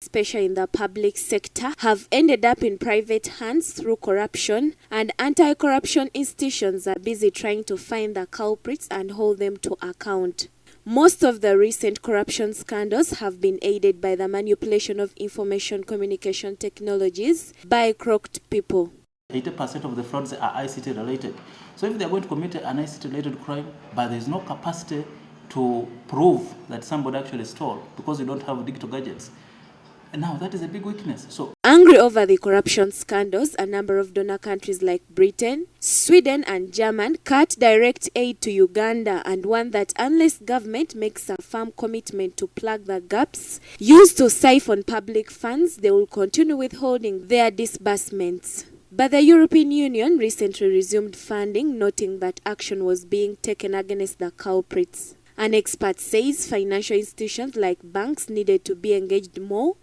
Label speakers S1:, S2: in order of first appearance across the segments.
S1: especially in the public sector, have ended up in private hands through corruption, and anti-corruption institutions are busy trying to find the culprits and hold them to account. Most of the recent corruption scandals have been aided by the manipulation of information communication technologies by crooked people.
S2: 80% of the frauds are ICT related. So if they're going to commit an ICT related crime, but there's no capacity to prove that somebody actually stole because you don't have digital gadgets, and now that is a big weakness. So,
S1: angry over the corruption scandals, a number of donor countries like Britain, Sweden and Germany cut direct aid to Uganda and warned that unless government makes a firm commitment to plug the gaps used to siphon public funds, they will continue withholding their disbursements. But the European Union recently resumed funding, noting that action was being taken against the culprits. An expert says financial institutions like banks needed to be engaged more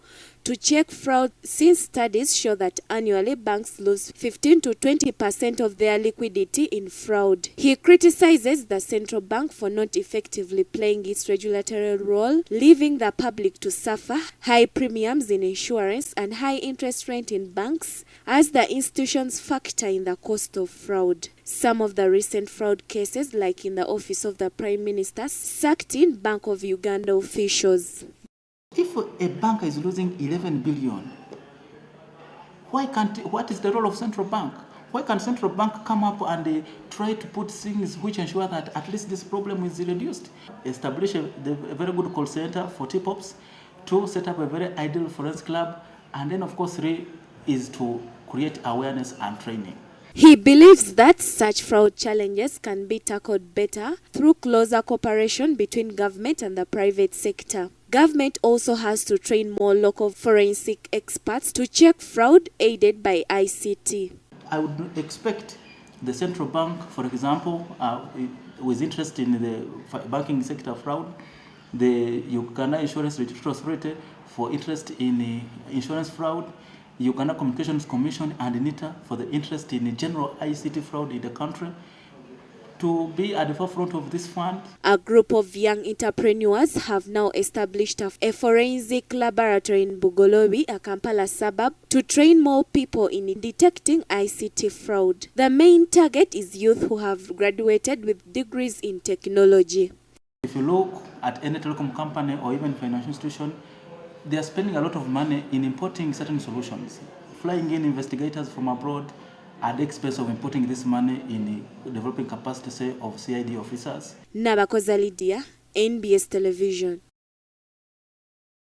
S1: to check fraud, since studies show that annually banks lose 15 to 20% of their liquidity in fraud. He criticizes the central bank for not effectively playing its regulatory role, leaving the public to suffer high premiums in insurance and high interest rate in banks as the institutions factor in the cost of fraud. Some of the recent fraud cases, like in the office of the Prime Minister, sucked in Bank of Uganda officials.
S2: If a bank is losing 11 billion, what is the role of central bank? Why can't central bank come up and try to put things which ensure that at least this problem is reduced? Establish a very good call center for tip-offs, 2, set up a very ideal forensic lab, and then of course 3 is to create awareness and training.
S1: He believes that such fraud challenges can be tackled better through closer cooperation between government and the private sector. Government also has to train more local forensic experts to check fraud aided by ICT.
S2: I would expect the central bank, for example, with interest in the banking sector fraud, the Uganda Insurance Regulatory Authority for interest in insurance fraud, Uganda Communications Commission and NITA for the interest in general ICT fraud in the country, to be at the forefront of this fund.
S1: A group of young entrepreneurs have now established a forensic laboratory in Bugolobi, a Kampala suburb, to train more people in detecting ICT fraud. The main target is youth who have graduated with degrees in technology.
S2: If you look at any telecom company or even financial institution, they are spending a lot of money in importing certain solutions, flying in investigators from abroad at the expense of importing this money in developing capacity, say, of CID officers.
S1: Nabakoza Lydia, NBS Television.